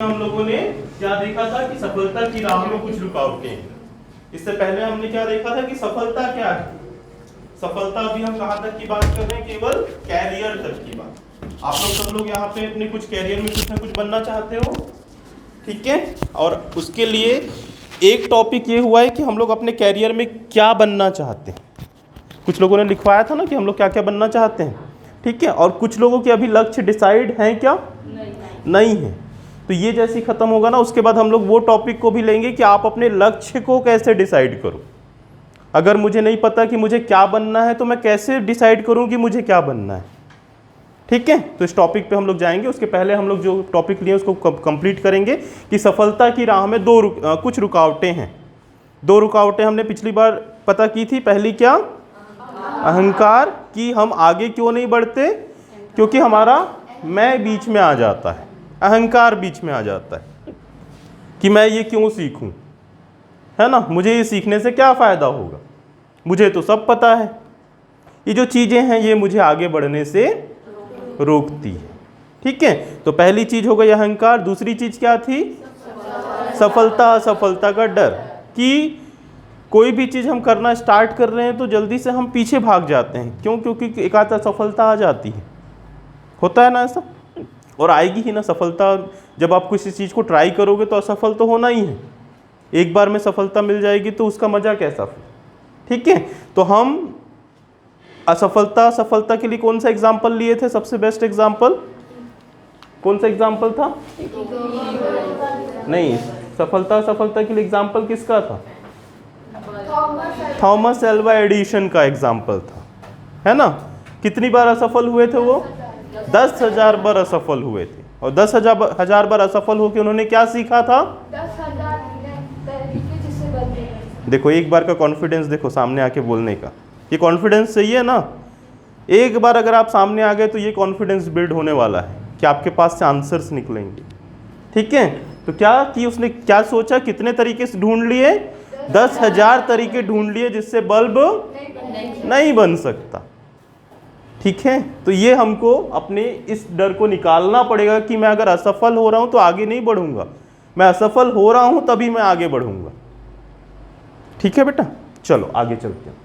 हम लोगों ने क्या देखा था कि सफलता की राह में कुछ रुकावटें हैं। इससे पहले हमने क्या देखा था कि सफलता क्या है। सफलता अभी हम कहाँ तक की बात कर रहे हैं, केवल कैरियर तक की बात। आप लोग सब लोग यहाँ पे अपने कुछ कैरियर में कुछ ना कुछ बनना चाहते हो, ठीक है। और उसके लिए एक टॉपिक ये हुआ है कि हम लोग अपने कैरियर में क्या बनना चाहते हैं। कुछ लोगों ने लिखवाया था ना कि हम लोग क्या क्या बनना चाहते हैं, ठीक है। और कुछ लोगों के अभी लक्ष्य डिसाइड हैं क्या, नहीं है। तो ये जैसे खत्म होगा ना, उसके बाद हम लोग वो टॉपिक को भी लेंगे कि आप अपने लक्ष्य को कैसे डिसाइड करो। अगर मुझे नहीं पता कि मुझे क्या बनना है तो मैं कैसे डिसाइड करूं कि मुझे क्या बनना है, ठीक है। तो इस टॉपिक पे हम लोग जाएंगे। उसके पहले हम लोग जो टॉपिक लिए उसको कंप्लीट करेंगे कि सफलता की राह में कुछ रुकावटें हैं। दो रुकावटें हमने पिछली बार पता की थी। पहली क्या, अहंकार, कि हम आगे क्यों नहीं बढ़ते, क्योंकि हमारा मैं बीच में आ जाता है, अहंकार बीच में आ जाता है कि मैं ये क्यों सीखूं, है ना, मुझे ये सीखने से क्या फ़ायदा होगा, मुझे तो सब पता है। ये जो चीज़ें हैं ये मुझे आगे बढ़ने से रोकती है, ठीक है। तो पहली चीज़ हो गई अहंकार। दूसरी चीज़ क्या थी, सफलता असफलता का डर, कि कोई भी चीज़ हम करना स्टार्ट कर रहे हैं तो जल्दी से हम पीछे भाग जाते हैं। क्यों? क्योंकि एक आध असफलता आ जाती है, होता है ना ऐसा, और आएगी ही ना सफलता। जब आप किसी चीज़ को ट्राई करोगे तो असफल तो होना ही है। एक बार में सफलता मिल जाएगी तो उसका मज़ा कैसा, ठीक है। तो हम असफलता सफलता के लिए कौन सा एग्जाम्पल लिए थे, सबसे बेस्ट एग्जाम्पल कौन सा एग्जाम्पल था? नहीं, सफलता सफलता के लिए एग्जाम्पल किसका था? थॉमस एल्वा एडिशन का एग्जाम्पल था, है ना। कितनी बार असफल हुए थे वो? 10,000 बार असफल हुए थे। और 10,000 बार असफल होकर उन्होंने क्या सीखा था? 10,000 तरीके जिससे बदले। देखो एक बार का कॉन्फिडेंस, देखो सामने आके बोलने का, ये कॉन्फिडेंस चाहिए ना। एक बार अगर आप सामने आ गए तो ये कॉन्फिडेंस बिल्ड होने वाला है कि आपके पास से आंसर्स निकलेंगे, ठीक है। तो क्या कि उसने क्या सोचा, कितने तरीके से ढूंढ लिए? 10,000 तरीके ढूंढ लिए जिससे बल्ब नहीं बन सकता, ठीक है। तो ये हमको अपने इस डर को निकालना पड़ेगा कि मैं अगर असफल हो रहा हूं तो आगे नहीं बढ़ूंगा, मैं असफल हो रहा हूं तभी मैं आगे बढ़ूंगा, ठीक है बेटा। चलो आगे चलते हैं।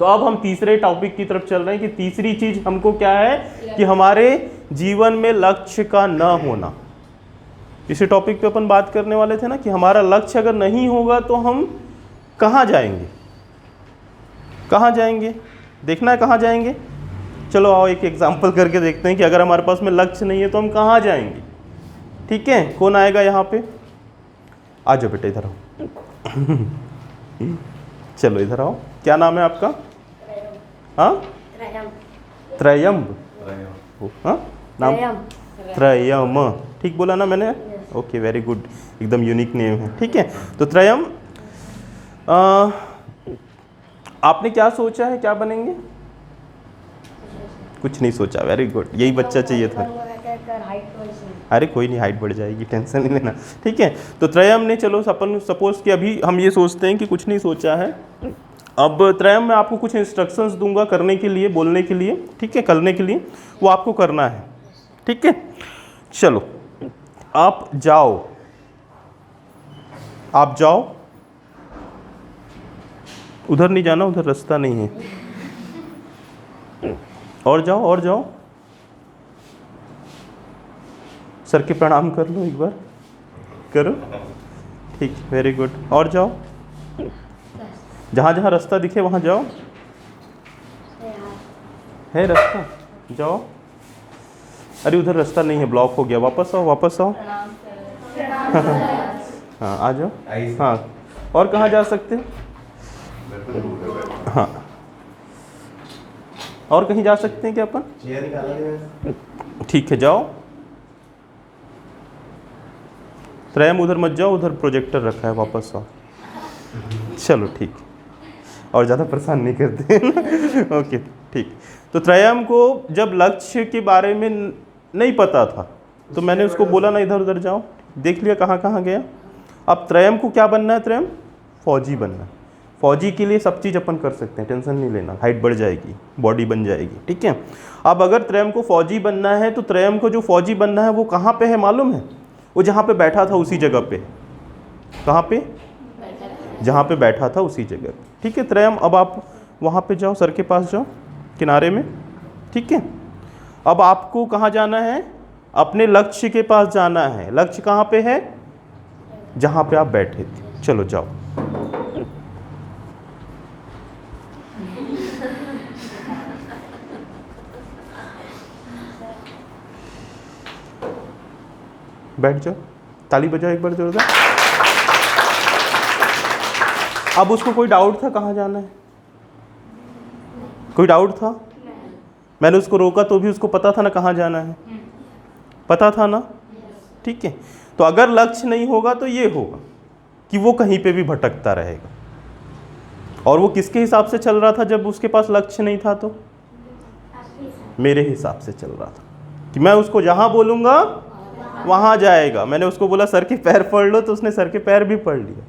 तो अब हम तीसरे टॉपिक की तरफ चल रहे हैं कि तीसरी चीज हमको क्या है कि हमारे जीवन में लक्ष्य का न होना। इसी टॉपिक पे अपन बात करने वाले थे ना कि हमारा लक्ष्य अगर नहीं होगा तो हम कहाँ जाएंगे, कहाँ जाएंगे, देखना है कहाँ जाएंगे। चलो आओ एक एग्जाम्पल करके देखते हैं कि अगर हमारे पास में लक्ष्य नहीं है तो हम कहाँ जाएंगे, ठीक है। कौन आएगा यहाँ पे? आ जाओ बेटा, इधर आओ। चलो इधर आओ। क्या नाम है आपका? हाँ, त्रयम्ब। हाँ, नाम त्रयम, ठीक बोला ना मैंने? ओके, वेरी गुड, एकदम यूनिक नेम है, ठीक है। तो त्रयम, आपने क्या सोचा है, क्या बनेंगे? कुछ नहीं सोचा, वेरी गुड, यही बच्चा चाहिए था। अरे कोई नहीं, हाइट बढ़ जाएगी, टेंशन नहीं लेना, ठीक है। तो त्रयम ने, चलो अपन सपोज कि अभी हम ये सोचते हैं कि कुछ नहीं सोचा है। अब त्रयम मैं आपको कुछ इंस्ट्रक्शंस दूंगा करने के लिए, बोलने के लिए, ठीक है, करने के लिए, वो आपको करना है, ठीक है। चलो आप जाओ, आप जाओ, उधर नहीं जाना, उधर रास्ता नहीं है। और जाओ, और जाओ, सर के प्रणाम कर लो एक बार, करो, ठीक, वेरी गुड। और जाओ, जहाँ जहाँ रास्ता दिखे वहाँ जाओ, है रास्ता, जाओ। अरे उधर रास्ता नहीं है, ब्लॉक हो गया, वापस आओ, वापस आओ। हाँ आ जाओ। हाँ, और कहाँ जा सकते हैं? हाँ, और कहीं जा सकते हैं क्या अपन? ठीक है, जाओ। त्रयम उधर मत जाओ, उधर प्रोजेक्टर रखा है, वापस आओ। चलो ठीक, और ज़्यादा परेशान नहीं करते ना। ओके ठीक। तो त्रयम को जब लक्ष्य के बारे में नहीं पता था तो मैंने उसको बोला ना इधर उधर जाओ, देख लिया कहाँ कहाँ गया। अब त्रयम को क्या बनना है? त्रयम फौजी बनना है। फौजी के लिए सब चीज़ अपन कर सकते हैं, टेंशन नहीं लेना, हाइट बढ़ जाएगी, बॉडी बन जाएगी, ठीक है। अब अगर त्रयम को फौजी बनना है तो त्रयम को जो फौजी बनना है वो कहाँ पे है मालूम है? वो जहाँ पे बैठा था उसी जगह पे, कहाँ पे, जहाँ पे बैठा था उसी जगह पे। ठीक है त्रयम, अब आप वहाँ पे जाओ, सर के पास जाओ किनारे में। ठीक है, अब आपको कहाँ जाना है, अपने लक्ष्य के पास जाना है। लक्ष्य कहाँ पे है, जहाँ पे आप बैठे थे। चलो जाओ। बैठ जाओ, ताली बजाओ एक बार जोरदार। अब उसको कोई डाउट था कहाँ जाना है, कोई डाउट था? मैंने उसको रोका तो भी उसको पता था ना कहाँ जाना है, पता था ना? ठीक है, तो अगर लक्ष्य नहीं होगा तो ये होगा कि वो कहीं पे भी भटकता रहेगा। और वो किसके हिसाब से चल रहा था जब उसके पास लक्ष्य नहीं था? तो मेरे हिसाब से चल रहा था कि मैं उसको जहाँ बोलूँगा वहाँ जाएगा। मैंने उसको बोला सर के पैर पढ़ लो, तो उसने सर के पैर भी पढ़ लिया,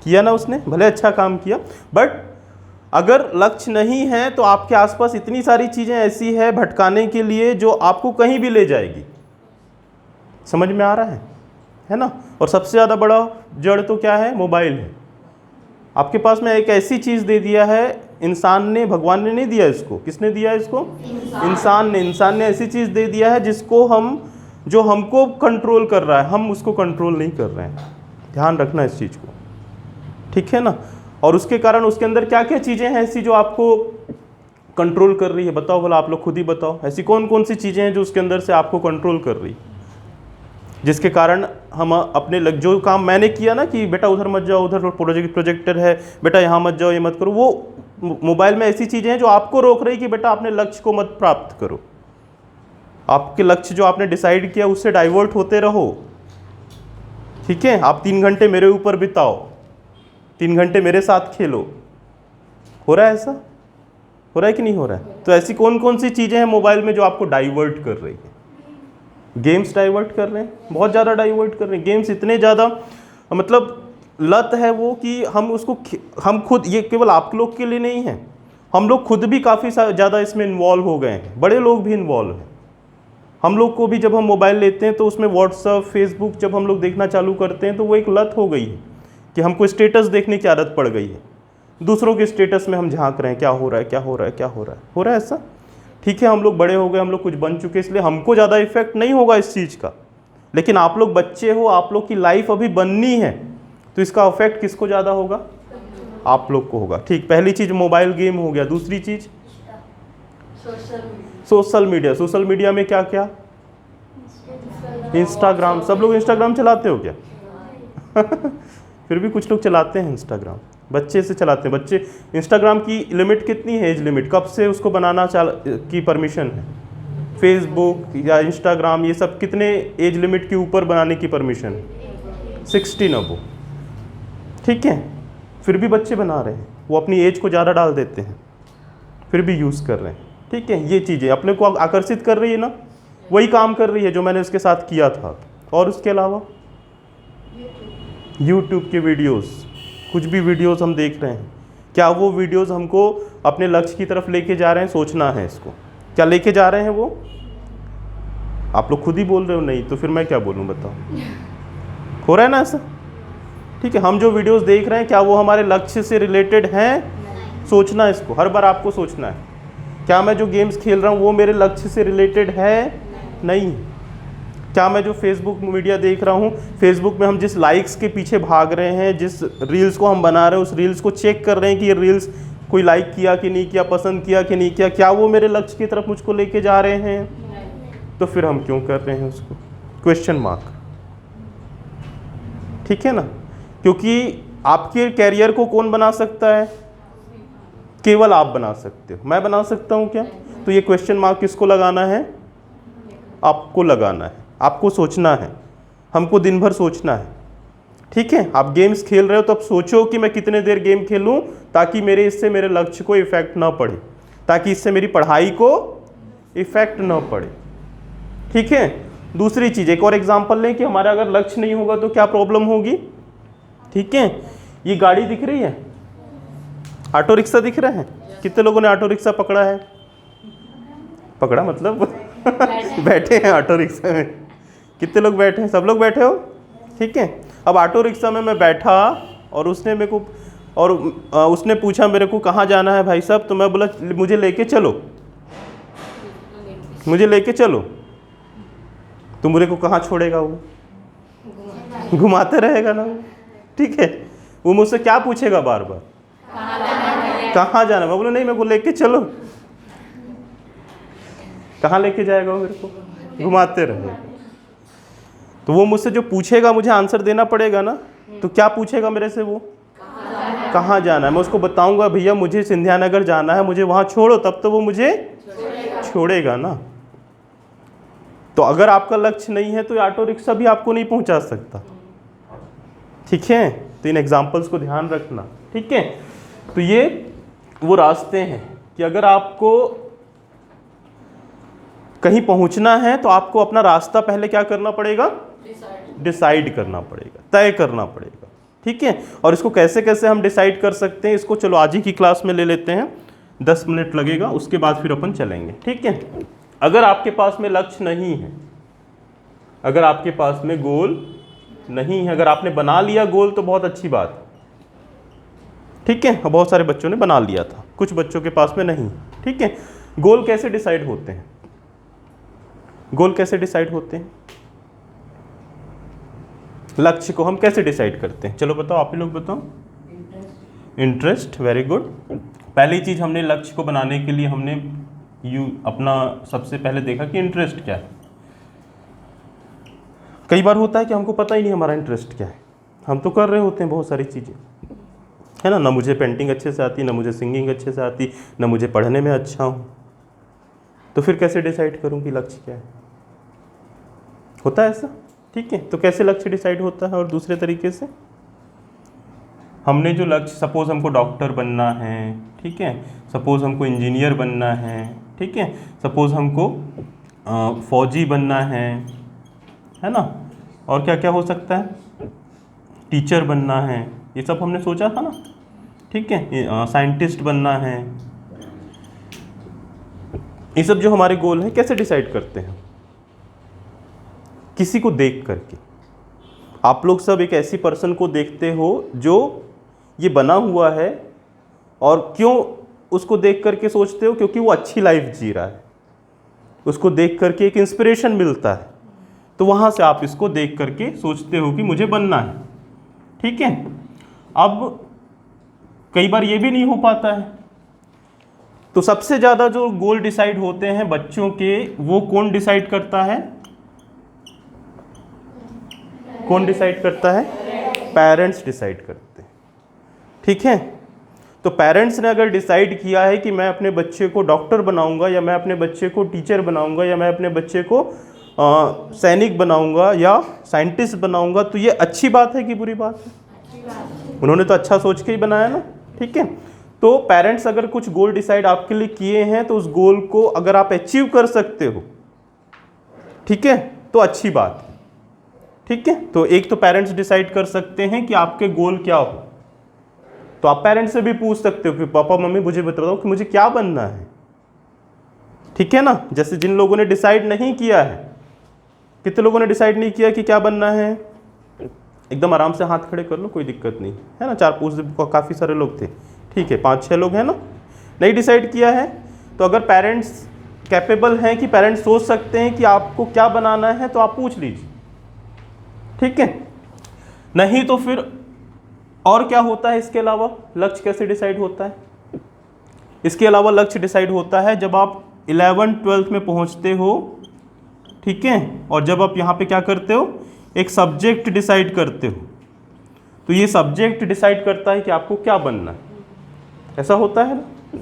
किया ना उसने, भले अच्छा काम किया। बट अगर लक्ष्य नहीं है तो आपके आसपास इतनी सारी चीज़ें ऐसी है भटकाने के लिए जो आपको कहीं भी ले जाएगी। समझ में आ रहा है ना? और सबसे ज़्यादा बड़ा जड़ तो क्या है, मोबाइल है। आपके पास में एक ऐसी चीज़ दे दिया है इंसान ने, भगवान ने नहीं दिया इसको, किसने दिया इसको? इंसान ने ऐसी चीज़ दे दिया है जिसको हम, जो हमको कंट्रोल कर रहा है, हम उसको कंट्रोल नहीं कर रहे हैं। ध्यान रखना इस चीज़ को, ठीक है ना? और उसके कारण उसके अंदर क्या क्या चीज़ें हैं ऐसी जो आपको कंट्रोल कर रही है? बताओ भला, आप लोग खुद ही बताओ, ऐसी कौन कौन सी चीज़ें हैं जो उसके अंदर से आपको कंट्रोल कर रही है, जिसके कारण हम अपने जो काम मैंने किया ना कि बेटा उधर मत जाओ, उधर प्रोजेक्टर है, बेटा यहाँ मत जाओ, ये मत करो, वो मोबाइल में ऐसी चीज़ें हैं जो आपको रोक रही कि बेटा अपने लक्ष्य को मत प्राप्त करो। आपके लक्ष्य जो आपने डिसाइड किया उससे डाइवर्ट होते रहो। ठीक है, आप 3 घंटे मेरे ऊपर बिताओ, 3 घंटे मेरे साथ खेलो। हो रहा है ऐसा? हो रहा है कि नहीं हो रहा है? तो ऐसी कौन कौन सी चीज़ें हैं मोबाइल में जो आपको डाइवर्ट कर रही है? गेम्स डाइवर्ट कर रहे हैं, बहुत ज़्यादा डाइवर्ट कर रहे हैं। गेम्स इतने ज़्यादा, मतलब लत है वो कि हम उसको, हम खुद, ये केवल आप लोग के लिए नहीं है, हम लोग खुद भी काफ़ी ज़्यादा इसमें इन्वॉल्व हो गए हैं, बड़े लोग भी इन्वॉल्व हैं। हम लोग को भी जब हम मोबाइल लेते हैं तो उसमें व्हाट्सअप, फेसबुक जब हम लोग देखना चालू करते हैं तो वो एक लत हो गई है कि हमको स्टेटस देखने की आदत पड़ गई है। दूसरों के स्टेटस में हम झांक रहे हैं, क्या हो रहा है, क्या हो रहा है, क्या हो रहा है, हो रहा है ऐसा? ठीक है, हम लोग बड़े हो गए, हम लोग कुछ बन चुके, इसलिए हमको ज़्यादा इफेक्ट नहीं होगा इस चीज़ का। लेकिन आप लोग बच्चे हो, आप लोग की लाइफ अभी बननी है, तो इसका इफेक्ट किसको ज़्यादा होगा? आप लोग को होगा। ठीक, पहली चीज़ मोबाइल गेम हो गया। दूसरी चीज़ सोशल मीडिया। सोशल मीडिया में क्या क्या? इंस्टाग्राम। सब लोग इंस्टाग्राम चलाते हो क्या? फिर भी कुछ लोग चलाते हैं इंस्टाग्राम, बच्चे से चलाते हैं। बच्चे, इंस्टाग्राम की लिमिट कितनी है, एज लिमिट, कब से उसको बनाना की परमिशन है? फेसबुक या इंस्टाग्राम ये सब कितने एज लिमिट के ऊपर बनाने की परमिशन है? 16 अबो। ठीक है, फिर भी बच्चे बना रहे हैं, वो अपनी एज को ज़्यादा डाल देते हैं, फिर भी यूज़ कर रहे हैं। ठीक है, ये चीज़ें अपने को आकर्षित कर रही है ना, वही काम कर रही है जो मैंने उसके साथ किया था। और उसके अलावा YouTube के वीडियोस, कुछ भी वीडियोस हम देख रहे हैं, क्या वो वीडियोस हमको अपने लक्ष्य की तरफ लेके जा रहे हैं? सोचना है इसको, क्या लेके जा रहे हैं वो? आप लोग खुद ही बोल रहे हो नहीं, तो फिर मैं क्या बोलूँ, बताओ? हो रहा है ना ऐसा? ठीक है, हम जो वीडियोस देख रहे हैं क्या वो हमारे लक्ष्य से रिलेटेड हैं? सोचना इसको, हर बार आपको सोचना है, क्या मैं जो गेम्स खेल रहा हूँ वो मेरे लक्ष्य से रिलेटेड है? नहीं। क्या मैं जो फेसबुक मीडिया देख रहा हूँ, फेसबुक में हम जिस लाइक्स के पीछे भाग रहे हैं, जिस रील्स को हम बना रहे हैं, उस रील्स को चेक कर रहे हैं कि ये रील्स कोई लाइक किया कि नहीं किया, पसंद किया कि नहीं किया, क्या वो मेरे लक्ष्य की तरफ मुझको लेके जा रहे हैं? तो फिर हम क्यों कर रहे हैं उसको? Question mark. ठीक है ना? क्योंकि आपके कैरियर को कौन बना सकता है? केवल आप बना सकते हो। मैं बना सकता हूँ क्या? तो ये क्वेश्चन मार्क किसको लगाना है? आपको लगाना है, आपको सोचना है, हमको दिन भर सोचना है। ठीक है, आप गेम्स खेल रहे हो तो अब सोचो कि मैं कितने देर गेम खेलूं ताकि इससे मेरे लक्ष्य को इफेक्ट ना पड़े, ताकि इससे मेरी पढ़ाई को इफेक्ट ना पड़े। ठीक है, दूसरी चीज़, एक और एग्जांपल लें कि हमारा अगर लक्ष्य नहीं होगा तो क्या प्रॉब्लम होगी। ठीक है, ये गाड़ी दिख रही है, ऑटो रिक्शा दिख रहा है, कितने लोगों ने ऑटो रिक्शा पकड़ा है? पकड़ा मतलब बैठे हैं ऑटो रिक्शा में। कितने लोग बैठे हैं? सब लोग बैठे हो? ठीक है। अब ऑटो रिक्शा में मैं बैठा और उसने मेरे को उसने पूछा मेरे को कहाँ जाना है भाई साहब, तो मैं बोला मुझे लेके चलो, मुझे लेके चलो। तो मेरे को कहाँ छोड़ेगा वो? घुमाते रहेगा ना वो। ठीक है। वो मुझसे क्या पूछेगा बार बार? कहाँ जाना? मैं बोला नहीं, मेरे को लेके चलो। कहाँ लेके जाएगा वो? मेरे को घुमाते रहेगा। तो वो मुझसे जो पूछेगा मुझे आंसर देना पड़ेगा ना। तो क्या पूछेगा मेरे से वो? कहाँ जाना है? मैं उसको बताऊंगा भैया मुझे सिंधिया नगर जाना है, मुझे वहाँ छोड़ो, तब तो वो मुझे छोड़ेगा ना। तो अगर आपका लक्ष्य नहीं है तो ऑटो रिक्शा भी आपको नहीं पहुँचा सकता। ठीक है। तो इन एग्जाम्पल्स को ध्यान रखना। ठीक है। तो ये वो रास्ते हैं कि अगर आपको कहीं पहुंचना है तो आपको अपना रास्ता पहले क्या करना पड़ेगा? डिसाइड करना पड़ेगा, तय करना पड़ेगा। ठीक है। और इसको कैसे कैसे हम डिसाइड कर सकते हैं, इसको चलो आज ही की क्लास में ले लेते हैं। 10 मिनट लगेगा, उसके बाद फिर अपन चलेंगे। ठीक है। अगर आपके पास में लक्ष्य नहीं है, अगर आपके पास में गोल नहीं है, अगर आपने बना लिया गोल तो बहुत अच्छी बात है। ठीक है। बहुत सारे बच्चों ने बना लिया था, कुछ बच्चों के पास में नहीं। ठीक है। गोल कैसे डिसाइड होते हैं? गोल कैसे डिसाइड होते हैं? लक्ष्य को हम कैसे डिसाइड करते हैं? चलो बताओ, आप ही लोग बताओ। इंटरेस्ट। Very good. पहली चीज हमने लक्ष्य को बनाने के लिए हमने अपना सबसे पहले देखा कि इंटरेस्ट क्या है। कई बार होता है कि हमको पता ही नहीं हमारा इंटरेस्ट क्या है, हम तो कर रहे होते हैं बहुत सारी चीज़ें, है ना। मुझे पेंटिंग अच्छे से आती, ना मुझे सिंगिंग अच्छे से आती, ना मुझे पढ़ने में अच्छा हूँ। तो फिर कैसे डिसाइड करूँ कि लक्ष्य क्या है? होता है ऐसा। ठीक है। तो कैसे लक्ष्य डिसाइड होता है? और दूसरे तरीके से हमने जो लक्ष्य, सपोज हमको डॉक्टर बनना है, ठीक है, सपोज हमको इंजीनियर बनना है, ठीक है, सपोज हमको फौजी बनना है ना, और क्या क्या हो सकता है, टीचर बनना है, ये सब हमने सोचा था ना। ठीक है। साइंटिस्ट बनना है, ये सब जो हमारे गोल हैं कैसे डिसाइड करते हैं? किसी को देख करके। आप लोग सब एक ऐसी पर्सन को देखते हो जो ये बना हुआ है, और क्यों उसको देख करके सोचते हो? क्योंकि वो अच्छी लाइफ जी रहा है, उसको देख करके एक इंस्पिरेशन मिलता है, तो वहाँ से आप इसको देख करके सोचते हो कि मुझे बनना है। ठीक है। अब कई बार ये भी नहीं हो पाता है, तो सबसे ज़्यादा जो गोल डिसाइड होते हैं बच्चों के, वो कौन डिसाइड करता है? कौन डिसाइड करता है? पेरेंट्स डिसाइड करते हैं। ठीक है। तो पेरेंट्स ने अगर डिसाइड किया है कि मैं अपने बच्चे को डॉक्टर बनाऊंगा, या मैं अपने बच्चे को टीचर बनाऊंगा, या मैं अपने बच्चे को सैनिक बनाऊंगा या साइंटिस्ट बनाऊंगा, तो ये अच्छी बात है कि बुरी बात है? उन्होंने तो अच्छा सोच के ही बनाया ना। ठीक है। तो पेरेंट्स अगर कुछ गोल डिसाइड आपके लिए किए हैं, तो उस गोल को अगर आप अचीव कर सकते हो, ठीक है, तो अच्छी बात है। ठीक है। तो एक तो पेरेंट्स डिसाइड कर सकते हैं कि आपके गोल क्या हो। तो आप पेरेंट्स से भी पूछ सकते हो कि पापा मम्मी मुझे बताओ कि मुझे क्या बनना है। ठीक है ना। जैसे जिन लोगों ने डिसाइड नहीं किया है, कितने लोगों ने डिसाइड नहीं किया कि क्या बनना है? एकदम आराम से हाथ खड़े कर लो, कोई दिक्कत नहीं है ना। 4-5 काफ़ी सारे लोग थे। ठीक है। 5-6 लोग हैं ना, नहीं डिसाइड किया है। तो अगर पेरेंट्स कैपेबल हैं कि पेरेंट्स सोच सकते हैं कि आपको क्या बनाना है, तो आप पूछ लीजिए। ठीक है। नहीं तो फिर और क्या होता है इसके अलावा? लक्ष्य कैसे डिसाइड होता है? इसके अलावा लक्ष्य डिसाइड होता है जब आप 11th-12th में पहुंचते हो, ठीक है, और जब आप यहाँ पे क्या करते हो, एक सब्जेक्ट डिसाइड करते हो। तो ये सब्जेक्ट डिसाइड करता है कि आपको क्या बनना है। ऐसा होता है ना।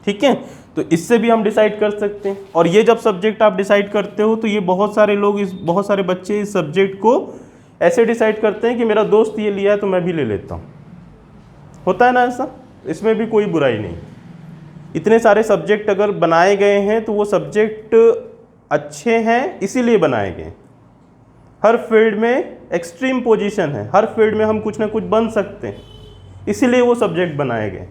ठीक है। तो इससे भी हम डिसाइड कर सकते हैं। और ये जब सब्जेक्ट आप डिसाइड करते हो, तो ये बहुत सारे लोग, बहुत सारे बच्चे इस सब्जेक्ट को ऐसे डिसाइड करते हैं कि मेरा दोस्त ये लिया है तो मैं भी ले लेता हूँ। होता है ना ऐसा। इसमें भी कोई बुराई नहीं। इतने सारे सब्जेक्ट अगर बनाए गए हैं तो वो सब्जेक्ट अच्छे हैं इसीलिए बनाए गए। हर फील्ड में एक्सट्रीम पोजीशन है, हर फील्ड में हम कुछ ना कुछ बन सकते हैं, इसीलिए वो सब्जेक्ट बनाए गए।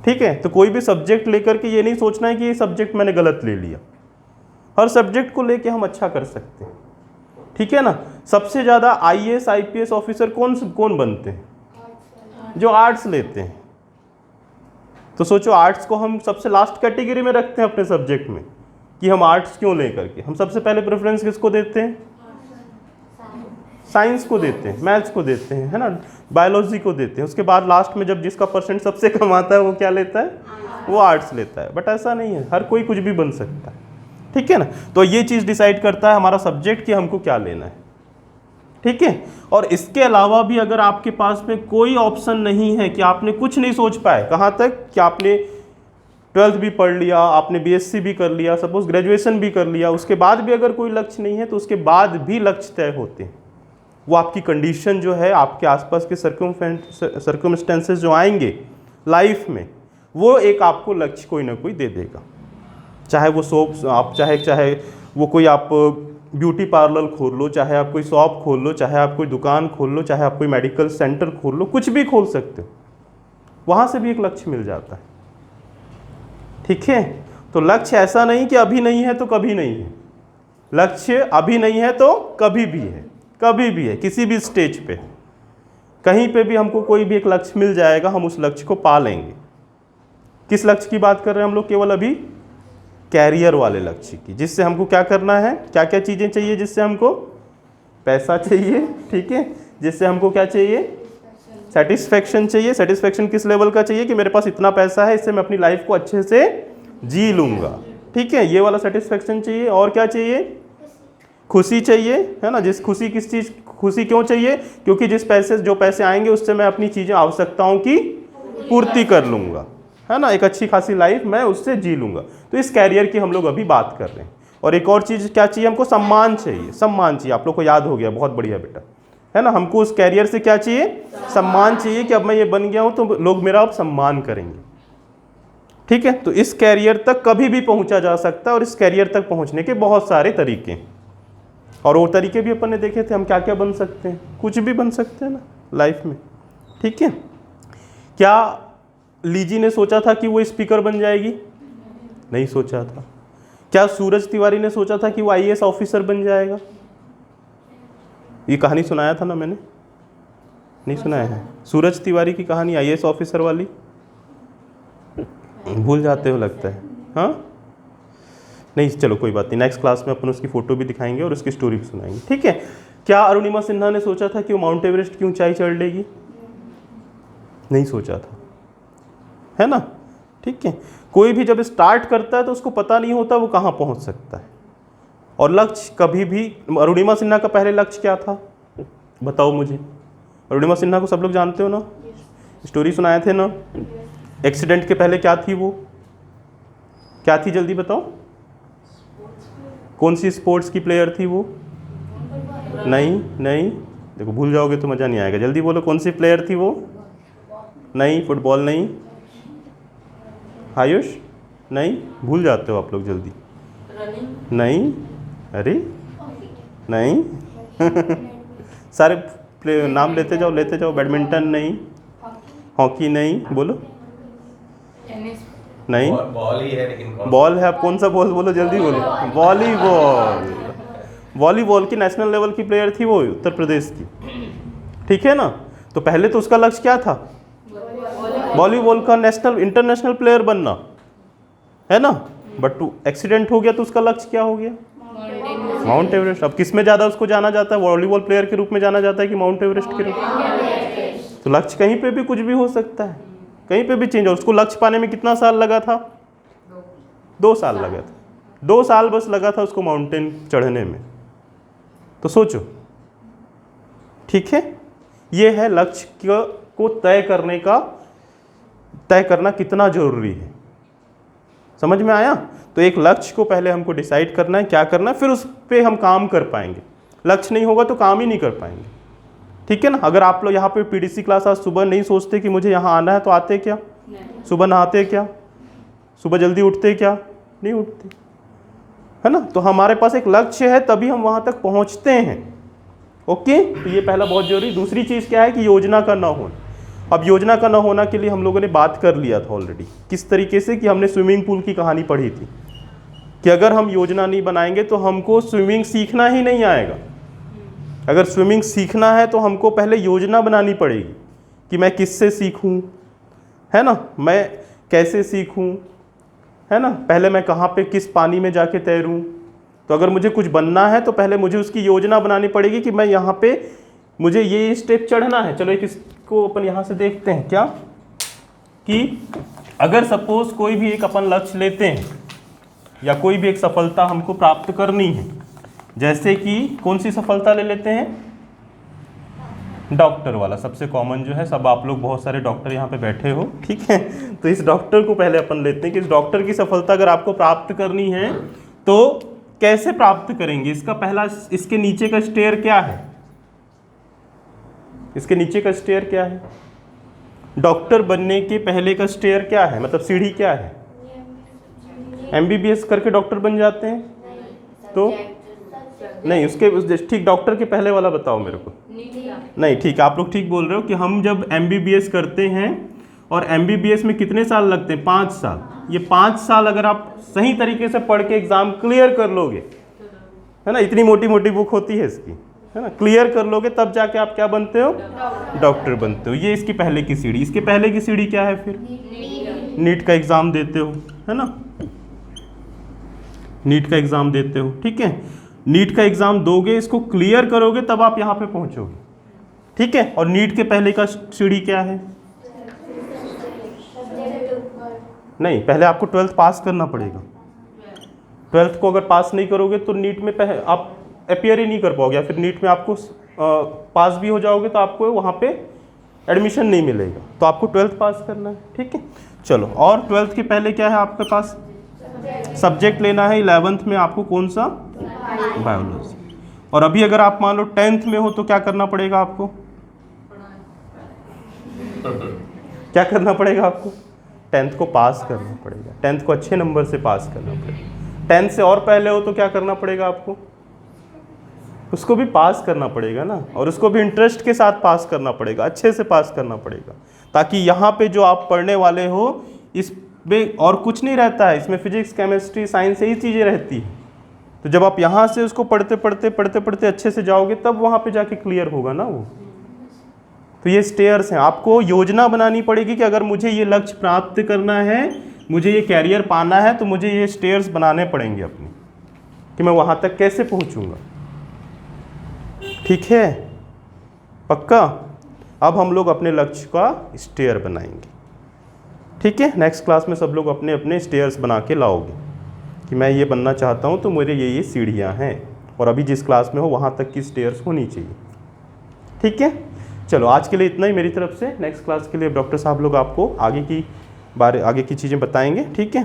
ठीक है। तो कोई भी सब्जेक्ट लेकर के ये नहीं सोचना है कि ये सब्जेक्ट मैंने गलत ले लिया। हर सब्जेक्ट को लेके हम अच्छा कर सकते हैं। ठीक है ना। सबसे ज़्यादा IAS IPS ऑफिसर कौन बनते हैं? जो आर्ट्स लेते हैं। तो सोचो आर्ट्स को हम सबसे लास्ट कैटेगरी में रखते हैं अपने सब्जेक्ट में, कि हम आर्ट्स क्यों ले करके। हम सबसे पहले प्रेफरेंस किसको देते हैं? साइंस को देते हैं, मैथ्स को देते हैं, है ना, बायोलॉजी को देते हैं। उसके बाद लास्ट में जब जिसका परसेंट सबसे कम आता है वो क्या लेता है? वो आर्ट्स लेता है। बट ऐसा नहीं है, हर कोई कुछ भी बन सकता है, ठीक है ना। तो ये चीज़ डिसाइड करता है हमारा सब्जेक्ट कि हमको क्या लेना है, ठीक है। और इसके अलावा भी अगर आपके पास में कोई ऑप्शन नहीं है, कि आपने कुछ नहीं सोच पाए, कहाँ तक कि आपने 12th भी पढ़ लिया, आपने BSc भी कर लिया, सपोज ग्रेजुएशन भी कर लिया, उसके बाद भी अगर कोई लक्ष्य नहीं है, तो उसके बाद भी लक्ष्य तय होते हैं। वो आपकी कंडीशन जो है, आपके आसपास के सर्कमस्टेंसेस जो आएंगे लाइफ में, वो एक आपको लक्ष्य कोई ना कोई दे देगा। चाहे वो शॉप आप चाहे वो कोई आप ब्यूटी पार्लर खोल लो, चाहे आप कोई शॉप खोल लो, चाहे आप कोई दुकान खोल लो, चाहे आप कोई मेडिकल सेंटर खोल लो, कुछ भी खोल सकते हो, वहाँ से भी एक लक्ष्य मिल जाता है, ठीक है। तो लक्ष्य ऐसा नहीं कि अभी नहीं है तो कभी नहीं है। लक्ष्य अभी नहीं है तो कभी भी है, कभी भी है, किसी भी स्टेज पे, कहीं पे भी हमको कोई भी एक लक्ष्य मिल जाएगा, हम उस लक्ष्य को पा लेंगे। किस लक्ष्य की बात कर रहे हैं हम लोग? केवल अभी कैरियर वाले लक्ष्य की, जिससे हमको क्या करना है, क्या क्या चीज़ें चाहिए, जिससे हमको पैसा चाहिए, ठीक है, जिससे हमको क्या चाहिए, सेटिस्फेक्शन चाहिए। सेटिस्फेक्शन किस लेवल का चाहिए? कि मेरे पास इतना पैसा है, इससे मैं अपनी लाइफ को अच्छे से जी लूँगा, ठीक है, ये वाला सेटिस्फेक्शन चाहिए। और क्या चाहिए? खुशी चाहिए, है ना। जिस खुशी किस चीज़ खुशी क्यों चाहिए? क्योंकि जो पैसे आएंगे उससे मैं अपनी चीज़ें आवश्यकताओं की पूर्ति कर लूँगा, है ना, एक अच्छी खासी लाइफ मैं उससे जी लूँगा। तो इस कैरियर की हम लोग अभी बात कर रहे हैं। और एक और चीज़ क्या चाहिए हमको? सम्मान चाहिए। सम्मान चाहिए, आप लोग को याद हो गया, बहुत बढ़िया बेटा, है ना। हमको उस कैरियर से क्या चाहिए? सम्मान चाहिए, कि अब मैं ये बन गया हूँ तो लोग मेरा अब सम्मान करेंगे, ठीक है। तो इस कैरियर तक कभी भी पहुँचा जा सकता है, और इस कैरियर तक पहुँचने के बहुत सारे तरीके हैं। और वो तरीके भी अपन ने देखे थे, हम क्या क्या बन सकते हैं, कुछ भी बन सकते हैं ना लाइफ में, ठीक है। क्या लीजी ने सोचा था कि वो स्पीकर बन जाएगी? नहीं सोचा था। क्या सूरज तिवारी ने सोचा था कि वो IAS ऑफिसर बन जाएगा? ये कहानी सुनाया था ना मैंने, नहीं सुनाया है? सूरज तिवारी की कहानी IAS ऑफिसर वाली, भूल जाते हो लगता है, हाँ नहीं, चलो कोई बात नहीं, नेक्स्ट क्लास में अपन उसकी फ़ोटो भी दिखाएंगे और उसकी स्टोरी भी सुनाएंगे, ठीक है। क्या अरुणिमा सिन्हा ने सोचा था कि वो माउंट एवरेस्ट की ऊंचाई चढ़ लेगी? नहीं सोचा था, है ना, ठीक है। कोई भी जब स्टार्ट करता है तो उसको पता नहीं होता वो कहाँ पहुँच सकता है। और लक्ष्य कभी भी, अरुणिमा सिन्हा का पहले लक्ष्य क्या था बताओ मुझे? अरुणिमा सिन्हा को सब लोग जानते हो ना, स्टोरी सुनाए थे ना। एक्सीडेंट के पहले क्या थी वो? क्या थी जल्दी बताओ? कौन सी स्पोर्ट्स की प्लेयर थी वो? नहीं, देखो भूल जाओगे तो मज़ा नहीं आएगा, जल्दी बोलो, कौन सी प्लेयर थी वो? नहीं, फुटबॉल नहीं। आयुष? नहीं, भूल जाते हो आप लोग जल्दी। नहीं, अरे नहीं सारे नाम लेते जाओ। बैडमिंटन नहीं, हॉकी नहीं, बोलो। नहीं, बॉल ही है, लेकिन बॉल है। आप कौन सा बॉल बोलो, जल्दी बोलो। वॉलीबॉल की नेशनल लेवल की प्लेयर थी वो, उत्तर प्रदेश की, ठीक है ना। तो पहले तो उसका लक्ष्य क्या था? वॉलीबॉल का इंटरनेशनल प्लेयर बनना, है ना। बट एक्सीडेंट हो गया तो उसका लक्ष्य क्या हो गया? Mount Everest. अब किस में ज़्यादा उसको जाना जाता है? वॉलीबॉल प्लेयर के रूप में जाना जाता है कि माउंट एवरेस्ट के रूप में? तो लक्ष्य कहीं पे भी कुछ भी हो सकता है, कहीं पे भी चेंज हो। उसको लक्ष्य पाने में कितना साल लगा था? 2 साल लगा था। 2 साल बस लगा था उसको माउंटेन चढ़ने में। तो सोचो, ठीक है, ये है लक्ष्य को तय करना कितना जरूरी है। समझ में आया? तो एक लक्ष्य को पहले हमको डिसाइड करना है क्या करना है, फिर उस पर हम काम कर पाएंगे। लक्ष्य नहीं होगा तो काम ही नहीं कर पाएंगे, ठीक है ना। अगर आप लोग यहाँ पे PDC क्लास आज सुबह नहीं सोचते कि मुझे यहाँ आना है, तो आते क्या? सुबह नहाते क्या? सुबह जल्दी उठते क्या? नहीं उठते, है ना। तो हमारे पास एक लक्ष्य है, तभी हम वहाँ तक पहुँचते हैं, ओके। तो ये पहला बहुत जरूरी। दूसरी चीज़ क्या है कि योजना का ना होना। अब योजना का ना होना के लिए हम लोगों ने बात कर लिया था ऑलरेडी, किस तरीके से, कि हमने स्विमिंग पूल की कहानी पढ़ी थी कि अगर हम योजना नहीं बनाएंगे तो हमको स्विमिंग सीखना ही नहीं आएगा। अगर स्विमिंग सीखना है तो हमको पहले योजना बनानी पड़ेगी कि मैं किससे सीखूं, है ना, मैं कैसे सीखूं, है ना, पहले मैं कहाँ पे किस पानी में जाके तैरूं। तो अगर मुझे कुछ बनना है तो पहले मुझे उसकी योजना बनानी पड़ेगी कि मैं यहाँ पे मुझे ये स्टेप चढ़ना है। चलो एक इसको अपन यहाँ से देखते हैं क्या, कि अगर सपोज कोई भी एक अपन लक्ष्य लेते हैं या कोई भी एक सफलता हमको प्राप्त करनी है, जैसे कि कौन सी सफलता ले लेते हैं, डॉक्टर वाला सबसे कॉमन जो है, सब आप लोग बहुत सारे डॉक्टर यहाँ पे बैठे हो, ठीक है। तो इस डॉक्टर को पहले अपन लेते हैं कि इस डॉक्टर की सफलता अगर आपको प्राप्त करनी है तो कैसे प्राप्त करेंगे। इसका पहला, इसके नीचे का स्टेयर क्या है, इसके नीचे का स्टेयर क्या है, डॉक्टर बनने के पहले का स्टेयर क्या है, मतलब सीढ़ी क्या है। MBBS करके डॉक्टर बन जाते हैं तो नहीं, उसके ठीक डॉक्टर के पहले वाला बताओ मेरे को। नहीं, ठीक, आप लोग ठीक बोल रहे हो कि हम जब MBBS करते हैं और MBBS में कितने साल लगते हैं, 5 साल। ये 5 साल अगर आप सही तरीके से पढ़ के एग्जाम क्लियर कर लोगे, है ना, इतनी मोटी मोटी बुक होती है इसकी, है ना, क्लियर कर लोगे तब जाके आप क्या बनते हो, डॉक्टर बनते हो। ये इसकी पहले की सीढ़ी। इसके पहले की सीढ़ी क्या है फिर, नीट का एग्जाम देते हो, है ना, नीट का एग्जाम देते हो, ठीक है। नीट का एग्जाम दोगे, इसको क्लियर करोगे तब आप यहाँ पे पहुँचोगे, ठीक है। और नीट के पहले का सीढ़ी क्या है, नहीं, पहले आपको 12th पास करना पड़ेगा। 12th को अगर पास नहीं करोगे तो नीट में आप अपियर ही नहीं कर पाओगे, या फिर नीट में आपको पास भी हो जाओगे तो आपको वहाँ पे एडमिशन नहीं मिलेगा। तो आपको 12th पास करना है, ठीक है। चलो, और 12th के पहले क्या है आपके पास, सब्जेक्ट लेना है। 11th में आपको कौन सा, बायोलॉजी। और अभी अगर आप मान लो 10th में हो तो क्या करना पड़ेगा आपको, क्या करना पड़ेगा आपको, 10th को पास करना पड़ेगा, 10th को अच्छे नंबर से पास करना पड़ेगा। 10th से और पहले हो तो क्या करना पड़ेगा आपको, उसको भी पास करना पड़ेगा ना, और उसको भी इंटरेस्ट के साथ पास करना पड़ेगा, अच्छे से पास करना पड़ेगा, ताकि यहाँ पे जो आप पढ़ने वाले हो इसमें और कुछ नहीं रहता है, इसमें फिजिक्स केमिस्ट्री साइंस यही चीज़ें रहती है। तो जब आप यहाँ से उसको पढ़ते पढ़ते अच्छे से जाओगे तब वहाँ पे जाके क्लियर होगा ना वो। तो ये स्टेयर्स हैं, आपको योजना बनानी पड़ेगी कि अगर मुझे ये लक्ष्य प्राप्त करना है, मुझे ये कैरियर पाना है, तो मुझे ये स्टेयर्स बनाने पड़ेंगे अपने, कि मैं वहाँ तक कैसे पहुँचूँगा, ठीक है, पक्का। अब हम लोग अपने लक्ष्य का स्टेयर बनाएंगे, ठीक है। नेक्स्ट क्लास में सब लोग अपने अपने स्टेयर्स बना के लाओगे कि मैं ये बनना चाहता हूँ तो मेरे ये सीढ़ियाँ हैं, और अभी जिस क्लास में हो वहाँ तक की स्टेयर्स होनी चाहिए, ठीक है। चलो, आज के लिए इतना ही मेरी तरफ से। नेक्स्ट क्लास के लिए डॉक्टर साहब लोग आपको आगे की चीज़ें बताएंगे, ठीक है।